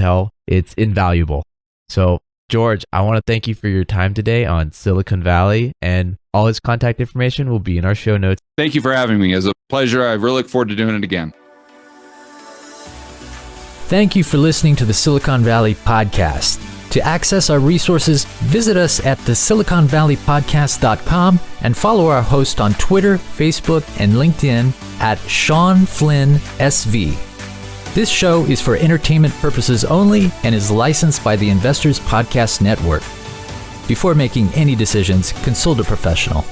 tell, it's invaluable. So, George, I want to thank you for your time today on Silicon Valley, and all his contact information will be in our show notes. Thank you for having me. It was a pleasure. I really look forward to doing it again. Thank you for listening to the Silicon Valley Podcast. To access our resources, visit us at thesiliconvalleypodcast.com and follow our host on Twitter, Facebook, and LinkedIn at Sean Flynn SV. This show is for entertainment purposes only and is licensed by the Investors Podcast Network. Before making any decisions, consult a professional.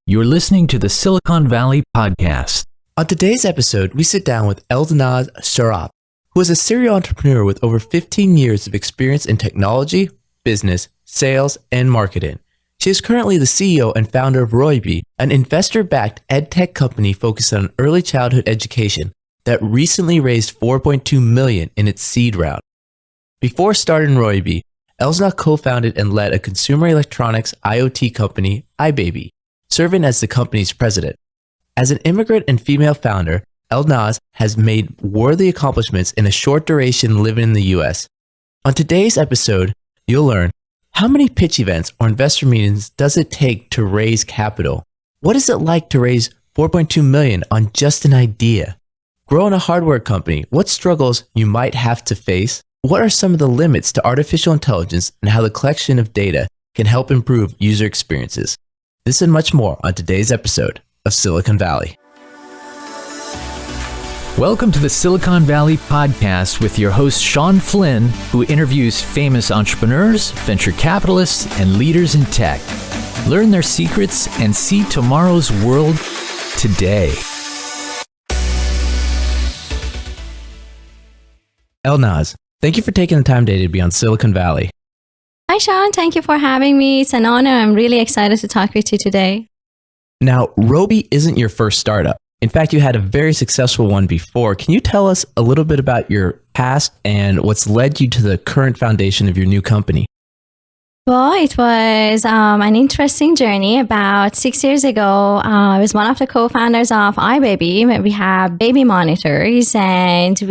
You're listening to the Silicon Valley Podcast. On today's episode, we sit down with Elnaz Sarraf, who is a serial entrepreneur with over 15 years of experience in technology, business, sales, and marketing. She is currently the CEO and founder of Roybi, an investor-backed EdTech company focused on early childhood education that recently raised $4.2 million in its seed round. Before starting Roybi, Elnaz co-founded and led a consumer electronics IoT company, iBaby, serving as the company's president. As an immigrant and female founder, Elnaz has made worthy accomplishments in a short duration living in the US. On today's episode, you'll learn how many pitch events or investor meetings does it take to raise capital? What is it like to raise $4.2 million on just an idea? Growing a hardware company, what struggles you might have to face? What are some of the limits to artificial intelligence and how the collection of data can help improve user experiences? This and much more on today's episode of Silicon Valley. Welcome to the Silicon Valley Podcast with your host, Sean Flynn, who interviews famous entrepreneurs, venture capitalists, and leaders in tech. Learn their secrets and see tomorrow's world today. Elnaz, thank you for taking the time today to be on Silicon Valley. Hi, Sean. Thank you for having me. It's an honor. I'm really excited to talk with you today. Now, Roybi isn't your first startup. In fact, you had a very successful one before. Can you tell us a little bit about your past and what's led you to the current foundation of your new company? Well, it was an interesting journey. About 6 years ago, I was one of the co-founders of iBaby. We have baby monitors, and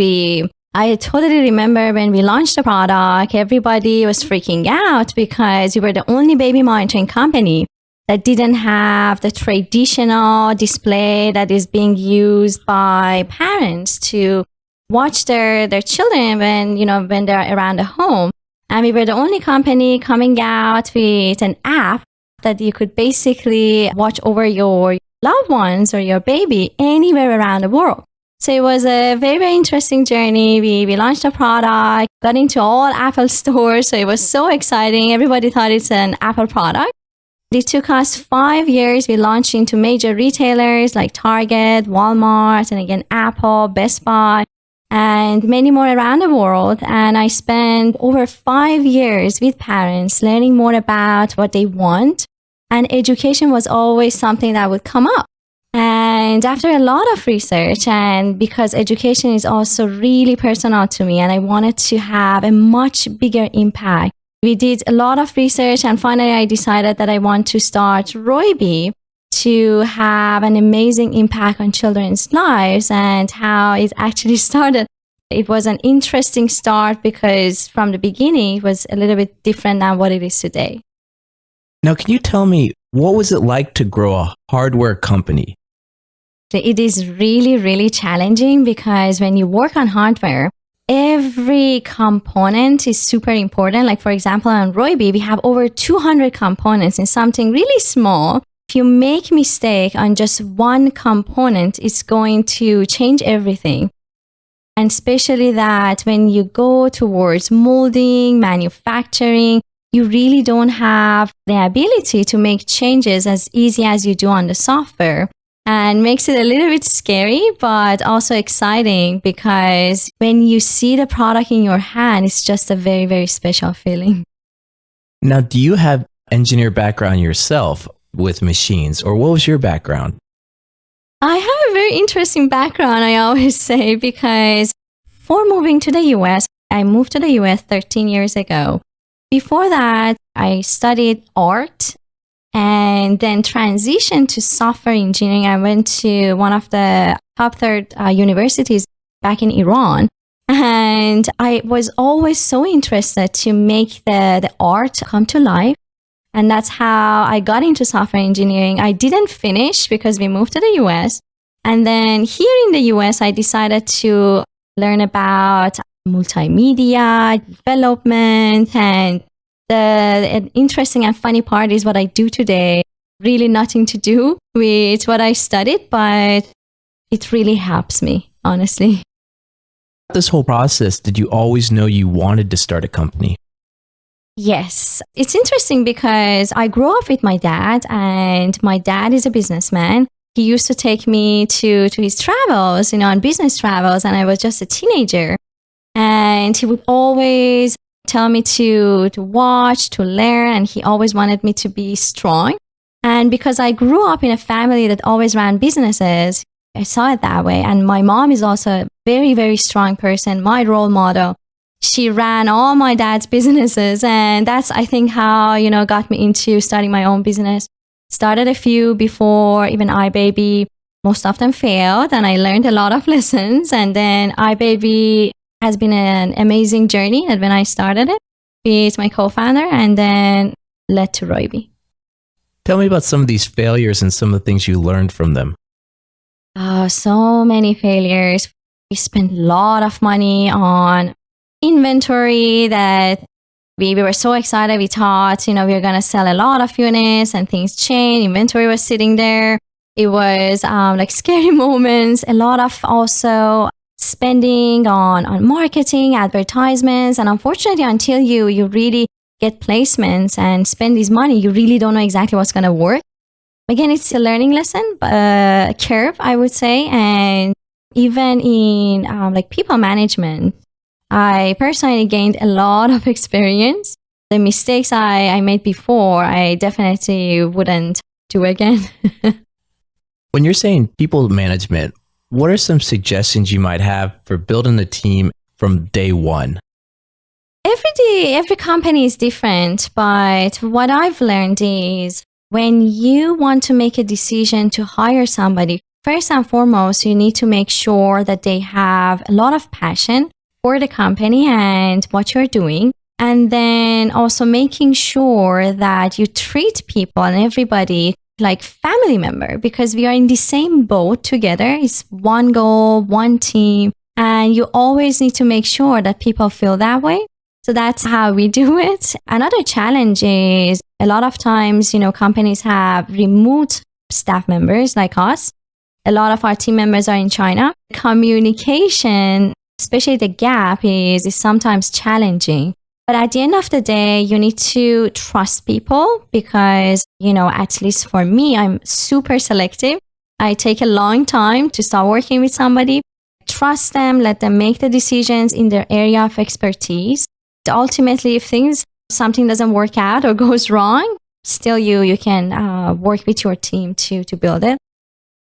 I totally remember when we launched the product, everybody was freaking out because we were the only baby monitoring company that didn't have the traditional display that is being used by parents to watch their children when they're around the home. And we were the only company coming out with an app that you could basically watch over your loved ones or your baby anywhere around the world. So it was a very, very interesting journey. We launched a product, got into all Apple stores. So it was so exciting. Everybody thought it's an Apple product. It took us 5 years. We launched into major retailers like Target, Walmart, and again, Apple, Best Buy, and many more around the world. And I spent over 5 years with parents learning more about what they want. And education was always something that would come up. And after a lot of research, and because education is also really personal to me, and I wanted to have a much bigger impact, we did a lot of research, and finally I decided that I want to start Roybi to have an amazing impact on children's lives. And how it actually started, it was an interesting start because from the beginning it was a little bit different than what it is today. Now, can you tell me, what was it like to grow a hardware company? It is really, really challenging because when you work on hardware, every component is super important. Like, for example, on Roybi, we have over 200 components in something really small. If you make mistake on just one component, it's going to change everything. And especially that when you go towards molding, manufacturing, you really don't have the ability to make changes as easy as you do on the software. And makes it a little bit scary, but also exciting because when you see the product in your hand, it's just a very, very special feeling. Now, do you have engineer background yourself with machines, or what was your background? I have a very interesting background, I always say, because before moving to the US, I moved to the US 13 years ago. Before that, I studied art and then transitioned to software engineering. I went to one of the top third universities back in Iran. And I was always so interested to make the art come to life. And that's how I got into software engineering. I didn't finish because we moved to the US. And then here in the US, I decided to learn about multimedia, development, and the interesting and funny part is what I do today. Really nothing to do with what I studied, but it really helps me, honestly. This whole process, did you always know you wanted to start a company? Yes. It's interesting because I grew up with my dad, and my dad is a businessman. He used to take me to his travels, on business travels, and I was just a teenager. And he would always tell me to watch, to learn, and he always wanted me to be strong. And because I grew up in a family that always ran businesses, I saw it that way. And my mom is also a very, very strong person, my role model. She ran all my dad's businesses. And that's, I think, how, got me into starting my own business. Started a few before even iBaby. Most of them failed. And I learned a lot of lessons. And then iBaby has been an amazing journey. And when I started it with my co-founder, and then led to Roybi. Tell me about some of these failures and some of the things you learned from them. So many failures. We spent a lot of money on inventory that we were so excited. We thought, we were going to sell a lot of units, and things changed. Inventory was sitting there. It was like scary moments. A lot of also spending on marketing, advertisements. And unfortunately, until you really get placements and spend this money, you really don't know exactly what's going to work. Again, it's a learning lesson, curve, I would say. And even in like people management, I personally gained a lot of experience. The mistakes I made before, I definitely wouldn't do again. When you're saying people management, what are some suggestions you might have for building a team from day one? Every company is different, but what I've learned is when you want to make a decision to hire somebody, first and foremost, you need to make sure that they have a lot of passion for the company and what you're doing. And then also making sure that you treat people and everybody like family member, because we are in the same boat together. It's one goal, one team, and you always need to make sure that people feel that way. So that's how we do it. Another challenge is a lot of times, companies have remote staff members like us. A lot of our team members are in China. Communication, especially the gap, is sometimes challenging. But at the end of the day, you need to trust people because, at least for me, I'm super selective. I take a long time to start working with somebody. Trust them, let them make the decisions in their area of expertise. Ultimately, if something doesn't work out or goes wrong, still you can work with your team to build it.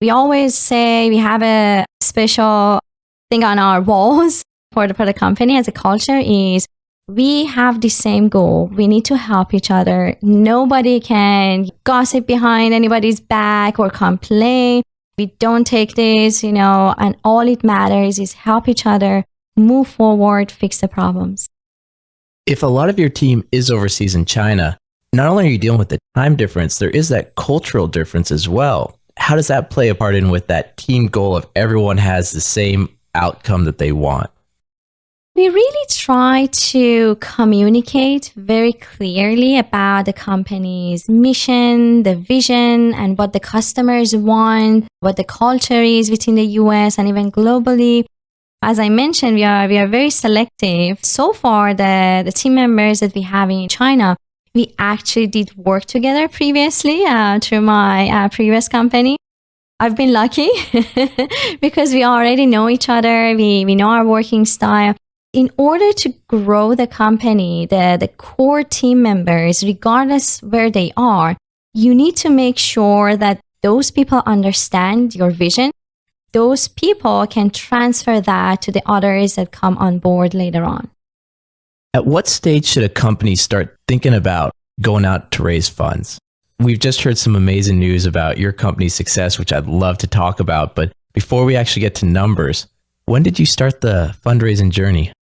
We always say we have a special thing on our walls for the company as a culture is we have the same goal. We need to help each other. Nobody can gossip behind anybody's back or complain. We don't take this, and all it matters is help each other, move forward, fix the problems. If a lot of your team is overseas in China, not only are you dealing with the time difference, there is that cultural difference as well. How does that play a part in with that team goal of everyone has the same outcome that they want? We really try to communicate very clearly about the company's mission, the vision, and what the customers want, what the culture is within the US and even globally. As I mentioned, we are very selective. So far, the team members that we have in China, we actually did work together previously through my previous company. I've been lucky because we already know each other. We know our working style. In order to grow the company, the core team members, regardless where they are, you need to make sure that those people understand your vision. Those people can transfer that to the others that come on board later on. At what stage should a company start thinking about going out to raise funds? We've just heard some amazing news about your company's success, which I'd love to talk about. But before we actually get to numbers, When did you start the fundraising journey?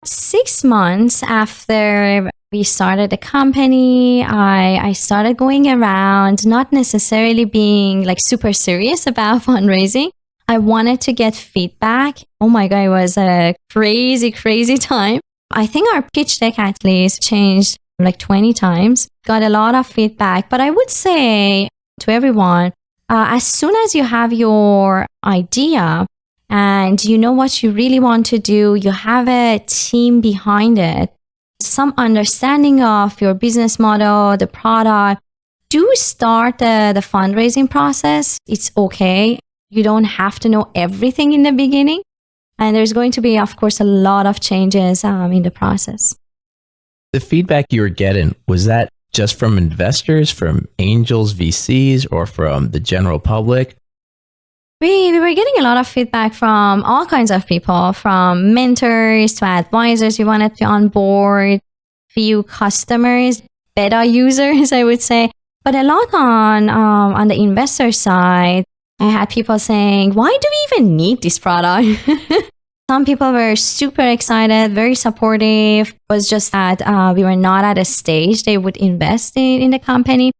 6 months after we started the company, I started going around, not necessarily being like super serious about fundraising. I wanted to get feedback. Oh my God, it was a crazy, crazy time. I think our pitch deck at least changed like 20 times. Got a lot of feedback. But I would say to everyone, as soon as you have your idea and you know what you really want to do, you have a team behind it, some understanding of your business model, the product, do start the fundraising process. It's okay. You don't have to know everything in the beginning. And there's going to be, of course, a lot of changes in the process. The feedback you were getting, was that just from investors, from angels, VCs, or from the general public? We were getting a lot of feedback from all kinds of people, from mentors to advisors we wanted to onboard, few customers, beta users, I would say, but a lot on the investor side. I had people saying, why do we even need this product? Some people were super excited, very supportive. It was just that we were not at a stage they would invest in the company.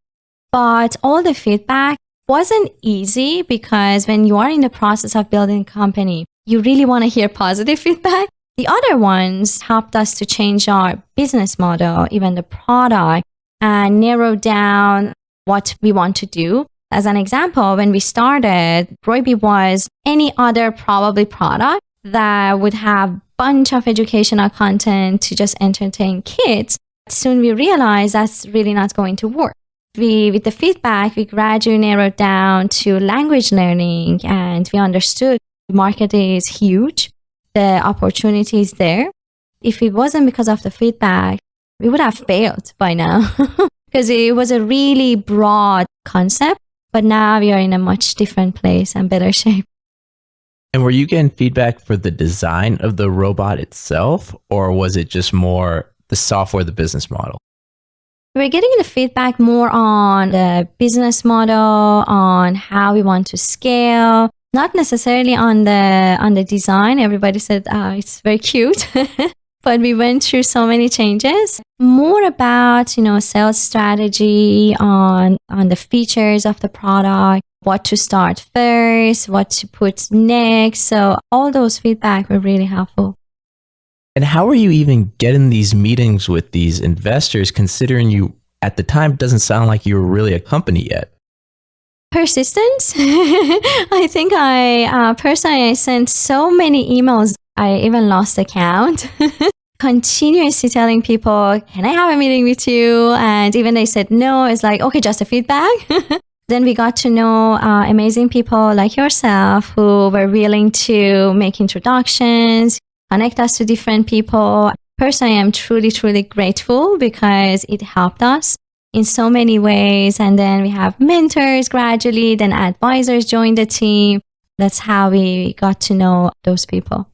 But all the feedback wasn't easy because when you are in the process of building a company, you really want to hear positive feedback. The other ones helped us to change our business model, even the product, and narrow down what we want to do. As an example, when we started, Roybi was any other probably product that would have a bunch of educational content to just entertain kids. Soon we realized that's really not going to work. With the feedback, we gradually narrowed down to language learning, and we understood the market is huge. The opportunity is there. If it wasn't because of the feedback, we would have failed by now because it was a really broad concept. But now we are in a much different place and better shape. And were you getting feedback for the design of the robot itself, or was it just more the software, the business model? We're getting the feedback more on the business model, on how we want to scale, not necessarily on the design. Everybody said, it's very cute. But we went through so many changes. More about, sales strategy, on the features of the product, what to start first, what to put next. So all those feedback were really helpful. And how are you even getting these meetings with these investors, considering you, at the time, it doesn't sound like you were really a company yet? Persistence. I think I sent so many emails. I even lost the count. Continuously telling people, can I have a meeting with you? And even they said no, it's like, okay, just a feedback. Then we got to know amazing people like yourself who were willing to make introductions, connect us to different people. Personally, I'm truly, truly grateful because it helped us in so many ways. And then we have mentors gradually, then advisors joined the team. That's how we got to know those people.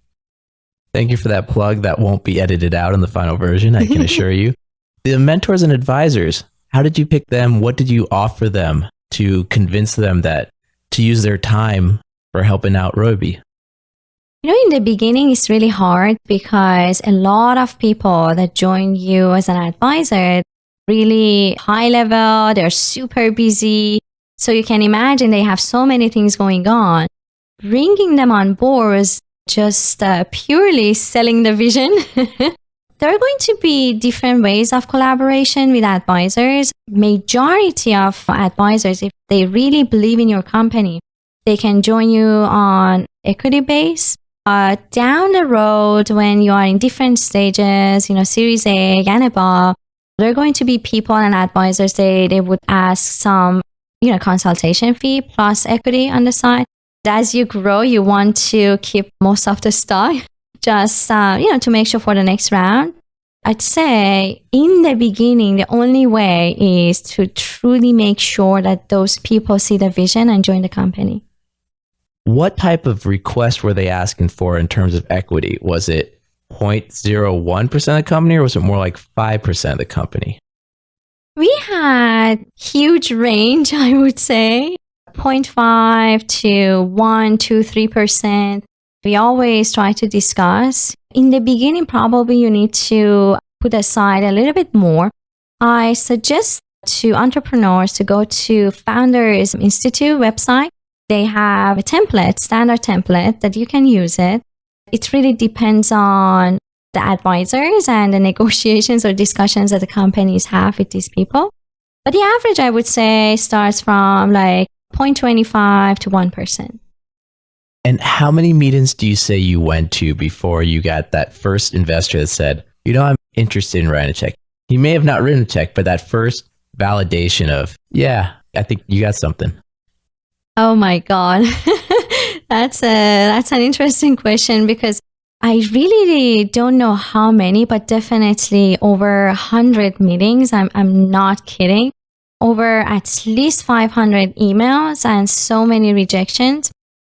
Thank you for that plug. That won't be edited out in the final version, I can assure you. The mentors and advisors, how did you pick them? What did you offer them to convince them that to use their time for helping out Roybi? In the beginning, it's really hard because a lot of people that join you as an advisor, really high level, they're super busy. So you can imagine they have so many things going on. Bringing them on board was just purely selling the vision. There are going to be different ways of collaboration with advisors. Majority of advisors, if they really believe in your company, they can join you on equity base. Down the road, when you are in different stages, Series A and above, there are going to be people and advisors, they would ask some, consultation fee plus equity on the side. As you grow, you want to keep most of the stock just, to make sure for the next round. I'd say in the beginning, the only way is to truly make sure that those people see the vision and join the company. What type of request were they asking for in terms of equity? Was it 0.01% of the company, or was it more like 5% of the company? We had huge range, I would say, 0.5 to 1, 2, 3%. we always try to discuss. In the beginning, probably you need to put aside a little bit more. I suggest to entrepreneurs to go to Founders Institute website. They have a template, standard template that you can use it. It really depends on the advisors and the negotiations or discussions that the companies have with these people. But the average, I would say, starts from like 0.25 to 1%. And how many meetings do you say you went to before you got that first investor that said, I'm interested in writing a check? He may have not written a check, but that first validation of, yeah, I think you got something. Oh my God. That's an interesting question because I really don't know how many, but definitely over 100 meetings. I'm not kidding. Over at least 500 emails and so many rejections.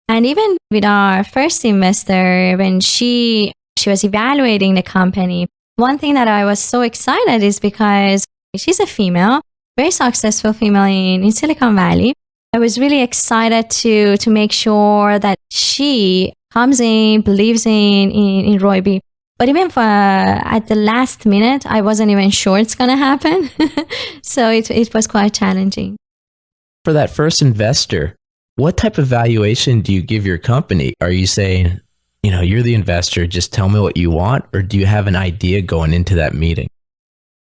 And even with our first investor, when she was evaluating the company, one thing that I was so excited is because she's a female, very successful female in Silicon Valley. I was really excited to make sure that she comes in, believes in Roybi. But even at the last minute, I wasn't even sure it's going to happen. So it was quite challenging. For that first investor, what type of valuation do you give your company? Are you saying, you're the investor, just tell me what you want? Or do you have an idea going into that meeting?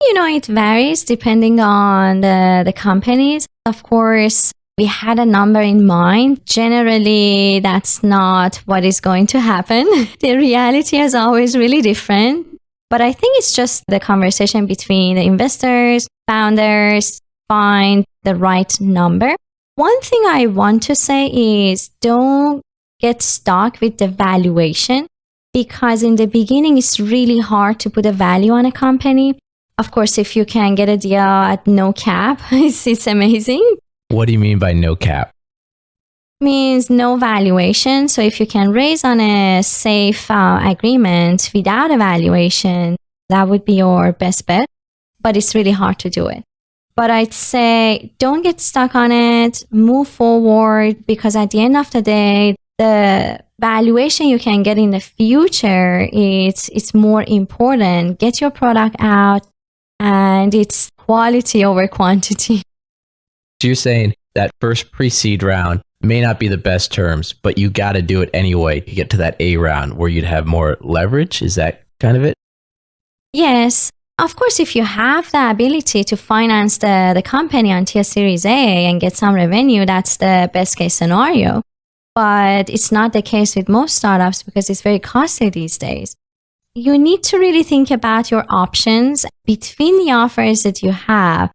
It varies depending on the companies. Of course, we had a number in mind. Generally, that's not what is going to happen. The reality is always really different. But I think it's just the conversation between the investors, founders, find the right number. One thing I want to say is don't get stuck with the valuation because in the beginning, it's really hard to put a value on a company. Of course, if you can get a deal at no cap, it's amazing. What do you mean by no cap? Means no valuation. So if you can raise on a safe agreement without a valuation, that would be your best bet. But it's really hard to do it. But I'd say don't get stuck on it. Move forward because at the end of the day, the valuation you can get in the future it's more important. Get your product out and it's quality over quantity. So you're saying that first pre-seed round may not be the best terms, but you got to do it anyway to get to that A round where you'd have more leverage? Is that kind of it? Yes. Of course, if you have the ability to finance the company until Series A and get some revenue, that's the best case scenario. But it's not the case with most startups because it's very costly these days. You need to really think about your options between the offers that you have.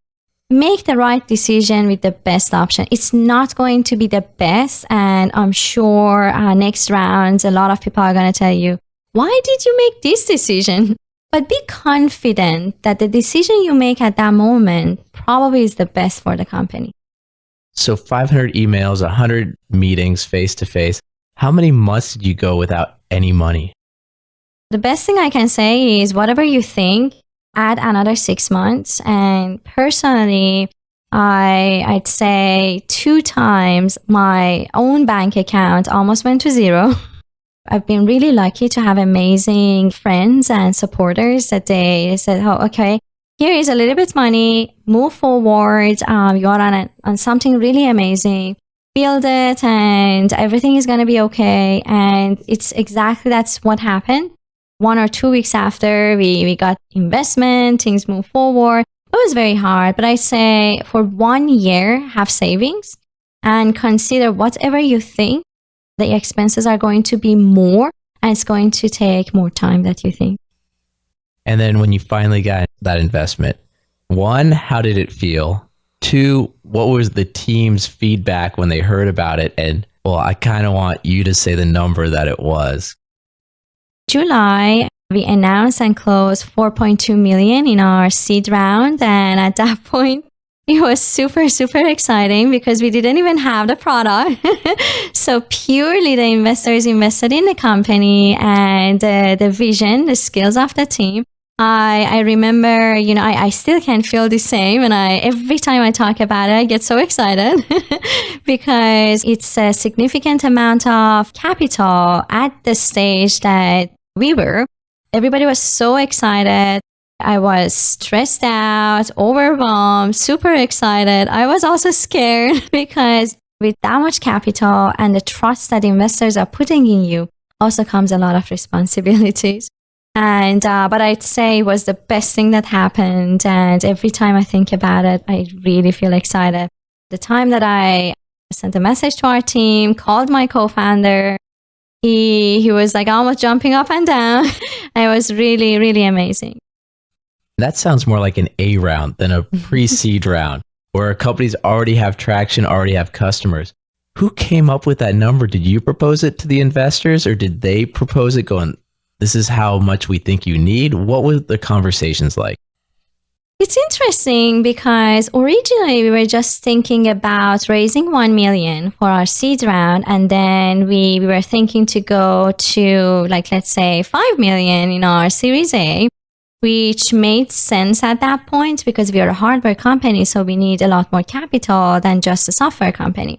Make the right decision with the best option. It's not going to be the best. And I'm sure next rounds, a lot of people are going to tell you, why did you make this decision? But be confident that the decision you make at that moment probably is the best for the company. So 500 emails, 100 meetings face-to-face. How many months did you go without any money? The best thing I can say is whatever you think, add another 6 months. And personally, I'd say 2 times my own bank account almost went to zero. I've been really lucky to have amazing friends and supporters that they said, oh, okay, here is a little bit money, move forward. You are on something really amazing. Build it and everything is going to be okay. And it's exactly that's what happened. 1 or 2 weeks after we got investment, things move forward. It was very hard, but I say for 1 year, have savings and consider whatever you think the expenses are going to be more and it's going to take more time than you think. And then when you finally got that investment, 1, how did it feel? 2, what was the team's feedback when they heard about it? And well, I kind of want you to say the number that it was. July, we announced and closed 4.2 million in our seed round. And at that point, it was super, super exciting because we didn't even have the product. So purely the investors invested in the company and the vision, the skills of the team. I remember, I still can feel the same. And every time I talk about it, I get so excited because it's a significant amount of capital at the stage that we were. Everybody was so excited. I was stressed out, overwhelmed, super excited. I was also scared because with that much capital and the trust that investors are putting in you also comes a lot of responsibilities. And but I'd say it was the best thing that happened. And every time I think about it, I really feel excited. The time that I sent a message to our team, called my co-founder, he was like almost jumping up and down. It was really, really amazing. That sounds more like an A round than a pre-seed round, where companies already have traction, already have customers. Who came up with that number? Did you propose it to the investors, or did they propose it going, this is how much we think you need? What were the conversations like? It's interesting because originally we were just thinking about raising 1 million for our seed round. And then we were thinking to go to, like, let's say 5 million in our Series A, which made sense at that point because we are a hardware company. So we need a lot more capital than just a software company.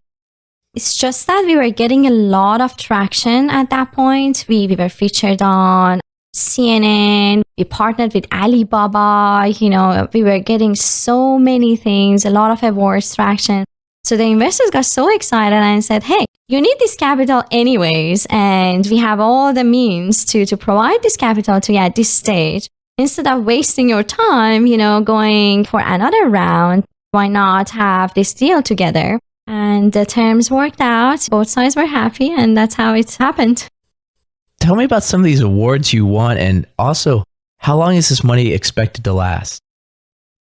It's just that we were getting a lot of traction at that point. We were featured on CNN. We partnered with Alibaba. We were getting so many things, a lot of awards, traction. So the investors got so excited and said, hey, you need this capital anyways. And we have all the means to provide this capital to you at this stage. Instead of wasting your time, going for another round, why not have this deal together? And the terms worked out. Both sides were happy, and that's how it's happened. Tell me about some of these awards you won, and also, how long is this money expected to last?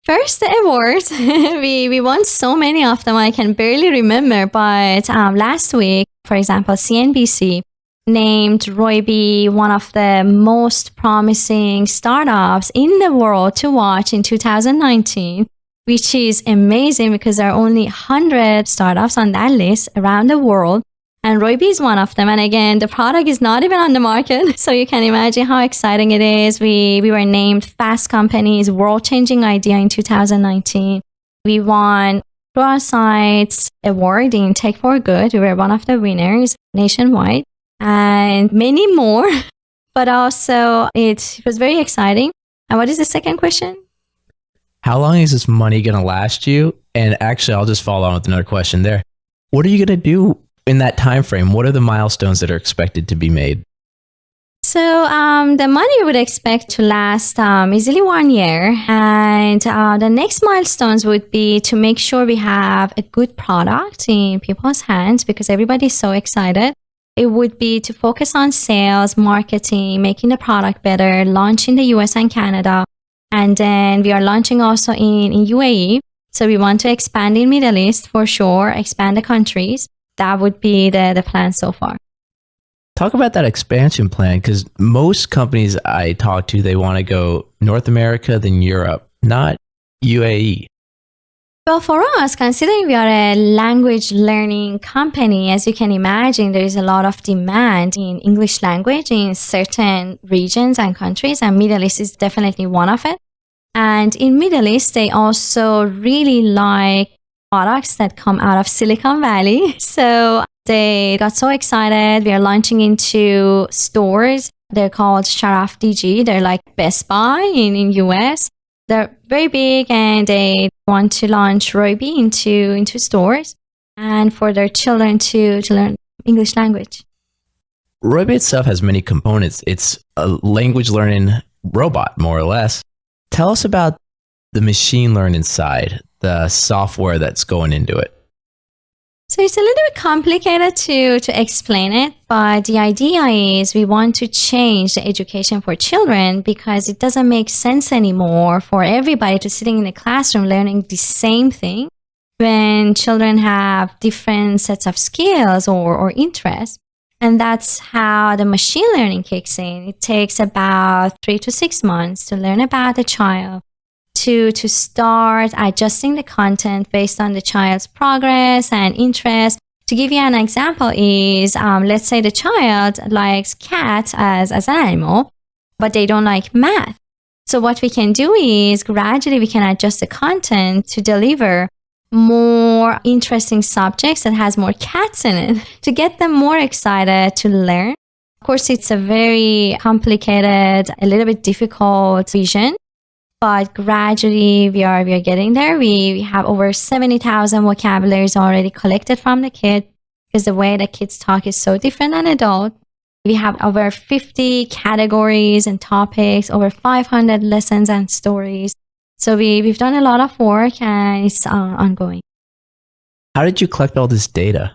First, the awards. we won so many of them, I can barely remember. But last week, for example, CNBC named Roybi one of the most promising startups in the world to watch in 2019. Which is amazing because there are only 100 startups on that list around the world. And Roybi is one of them. And again, the product is not even on the market. So you can imagine how exciting it is. We were named Fast Company's world-changing idea in 2019. We won through our sites award in Tech for Good. We were one of the winners nationwide and many more. But also it was very exciting. And what is the second question? How long is this money going to last you? And actually, I'll just follow on with another question there. What are you going to do in that time frame? What are the milestones that are expected to be made? So the money we would expect to last easily 1 year. And the next milestones would be to make sure we have a good product in people's hands because everybody's so excited. It would be to focus on sales, marketing, making the product better, launch in the US and Canada. And then we are launching also in UAE. So we want to expand in Middle East for sure, expand the countries. That would be the plan so far. Talk about that expansion plan, because most companies I talk to, they want to go North America, then Europe, not UAE. Well, for us, considering we are a language learning company, as you can imagine, there is a lot of demand in English language in certain regions and countries, and Middle East is definitely one of it. And in Middle East, they also really like products that come out of Silicon Valley. So they got so excited. We are launching into stores. They're called Sarraf DG. They're like Best Buy in US. They're very big and they want to launch Roybi into stores and for their children to learn English language. Roybi itself has many components. It's a language learning robot, more or less. Tell us about the machine learning side, the software that's going into it. So it's a little bit complicated to explain it, but the idea is we want to change the education for children because it doesn't make sense anymore for everybody to sitting in a classroom learning the same thing when children have different sets of skills or interests. And that's how the machine learning kicks in. It takes about 3 to 6 months to learn about the child, to start adjusting the content based on the child's progress and interest. To give you an example is, let's say the child likes cat as an animal, but they don't like math. So what we can do is gradually we can adjust the content to deliver more interesting subjects that has more cats in it to get them more excited to learn. Of course, it's a very complicated, a little bit difficult vision, but gradually we are getting there. We have over 70,000 vocabularies already collected from the kid, because the way that kids talk is so different than adults. We have over 50 categories and topics, over 500 lessons and stories. So we've done a lot of work and it's ongoing. How did you collect all this data?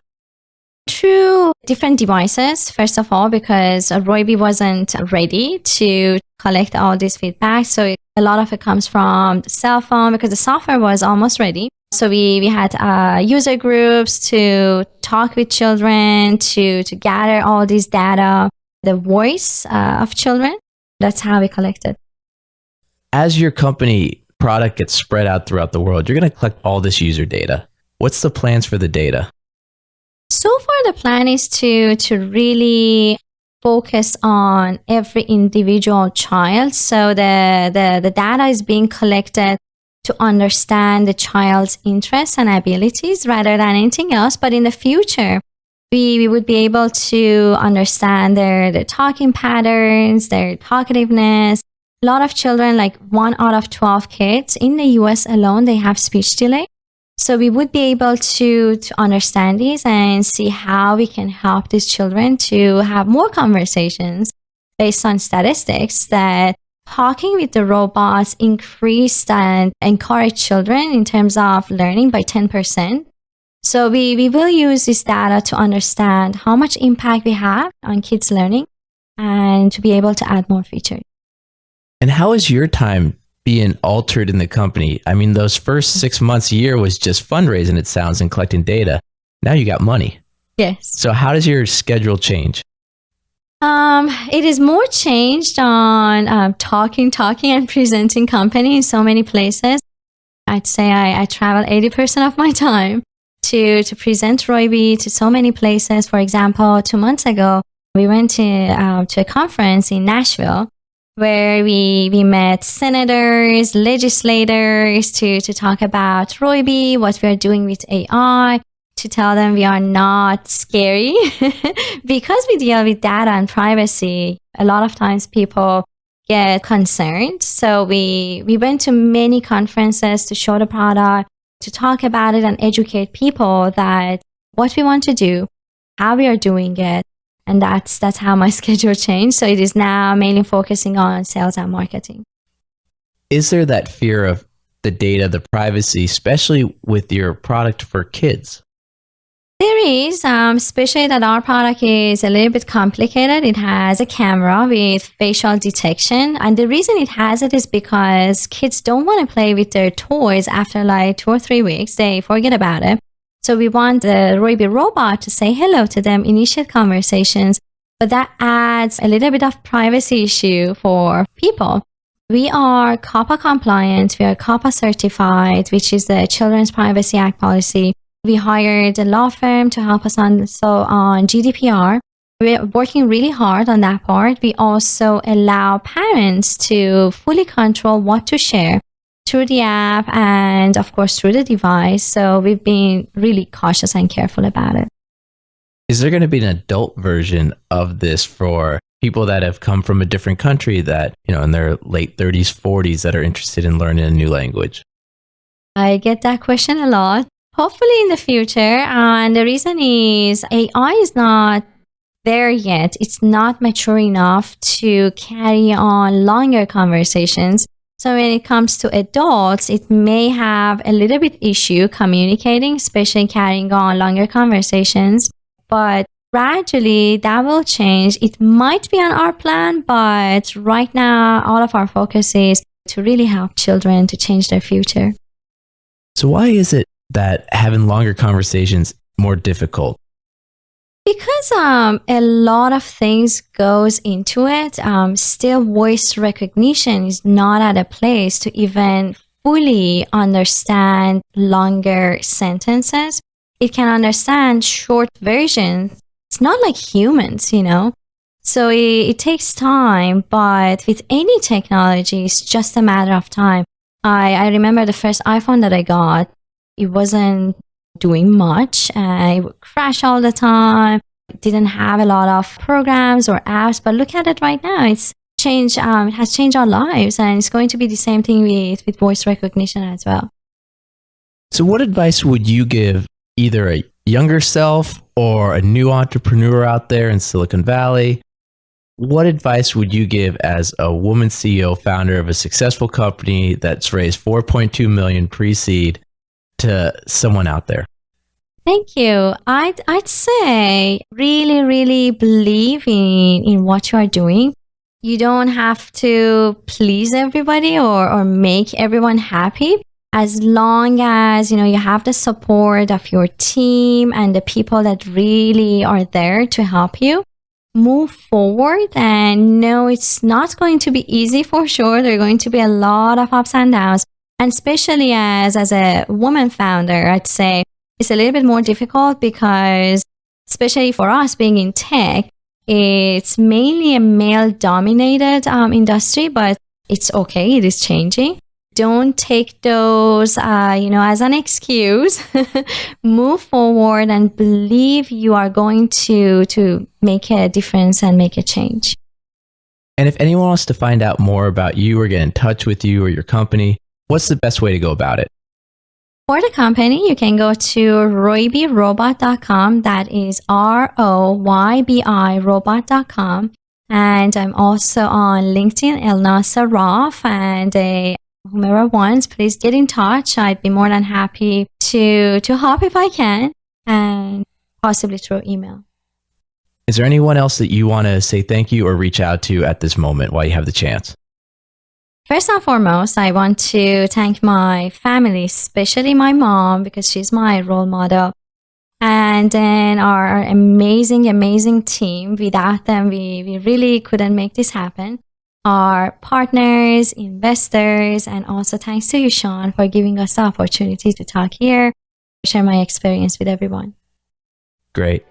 Through different devices, first of all, because Roybi wasn't ready to collect all this feedback. So a lot of it comes from the cell phone because the software was almost ready. So we had user groups to talk with children, to gather all this data, the voice of children. That's how we collected. As your company product gets spread out throughout the world, you're going to collect all this user data. What's the plans for the data? So far, the plan is to really focus on every individual child. So the data is being collected to understand the child's interests and abilities rather than anything else. But in the future, we would be able to understand their talking patterns, their talkativeness. A lot of children, like 1 out of 12 kids in the US alone, they have speech delay. So we would be able to understand these and see how we can help these children to have more conversations based on statistics that talking with the robots increased and encouraged children in terms of learning by 10%. So we will use this data to understand how much impact we have on kids' learning and to be able to add more features. And how is your time being altered in the company? I mean, those first 6 months, a year was just fundraising, it sounds, and collecting data. Now you got money. Yes. So how does your schedule change? It is more changed on talking and presenting company in so many places. I'd say I travel 80% of my time to present Roybi to so many places. For example, 2 months ago, we went to a conference in Nashville where we met senators, legislators to talk about Roybi, what we're doing with AI, to tell them we are not scary. Because we deal with data and privacy, a lot of times people get concerned. So we went to many conferences to show the product, to talk about it and educate people that what we want to do, how we are doing it. And that's how my schedule changed. So it is now mainly focusing on sales and marketing. Is there that fear of the data, the privacy, especially with your product for kids? There is, especially that our product is a little bit complicated. It has a camera with facial detection. And the reason it has it is because kids don't want to play with their toys after like 2 or 3 weeks. They forget about it. So we want the Roybi robot to say hello to them, initiate conversations. But that adds a little bit of privacy issue for people. We are COPPA compliant. We are COPPA certified, which is the Children's Privacy Act policy. We hired a law firm to help us on GDPR. We're working really hard on that part. We also allow parents to fully control what to share through the app and, of course, through the device. So we've been really cautious and careful about it. Is there going to be an adult version of this for people that have come from a different country that, in their late 30s, 40s that are interested in learning a new language? I get that question a lot. Hopefully in the future. And the reason is AI is not there yet. It's not mature enough to carry on longer conversations. So when it comes to adults, it may have a little bit issue communicating, especially carrying on longer conversations. But gradually that will change. It might be on our plan, but right now all of our focus is to really help children to change their future. So why is it that having longer conversations more difficult? Because a lot of things goes into it. Still, voice recognition is not at a place to even fully understand longer sentences. It can understand short versions. It's not like humans, So it takes time, but with any technology, it's just a matter of time. I remember the first iPhone that I got, it wasn't doing much. It would crash all the time. It didn't have a lot of programs or apps, but look at it right now. It's changed, it has changed our lives, and it's going to be the same thing with voice recognition as well. So what advice would you give either a younger self or a new entrepreneur out there in Silicon Valley? What advice would you give as a woman CEO, founder of a successful company that's raised $4.2 million pre-seed to someone out there? Thank you. I'd say really believe in what you are doing. You don't have to please everybody or make everyone happy. As long as you have the support of your team and the people that really are there to help you move forward. And no, it's not going to be easy for sure. There are going to be a lot of ups and downs. And especially as a woman founder, I'd say it's a little bit more difficult because, especially for us being in tech, it's mainly a male-dominated industry, but it's okay. It is changing. Don't take those, as an excuse. Move forward and believe you are going to make a difference and make a change. And if anyone wants to find out more about you or get in touch with you or your company, what's the best way to go about it? For the company, you can go to roybirobot.com. That is ROYBI robot.com. And I'm also on LinkedIn, Elnaz Sarraf, and whomever wants, please get in touch. I'd be more than happy to help if I can, and possibly through email. Is there anyone else that you want to say thank you or reach out to at this moment while you have the chance? First and foremost, I want to thank my family, especially my mom, because she's my role model. And then our amazing team. Without them, we really couldn't make this happen. Our partners, investors, and also thanks to you, Sean, for giving us the opportunity to talk here, share my experience with everyone. Great.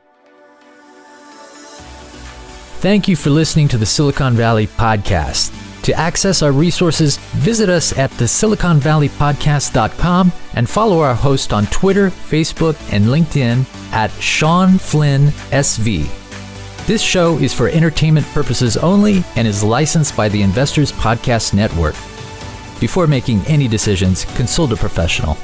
Thank you for listening to the Silicon Valley Podcast. To access our resources, visit us at thesiliconvalleypodcast.com and follow our host on Twitter, Facebook, and LinkedIn at Sean Flynn SV. This show is for entertainment purposes only and is licensed by the Investors Podcast Network. Before making any decisions, consult a professional.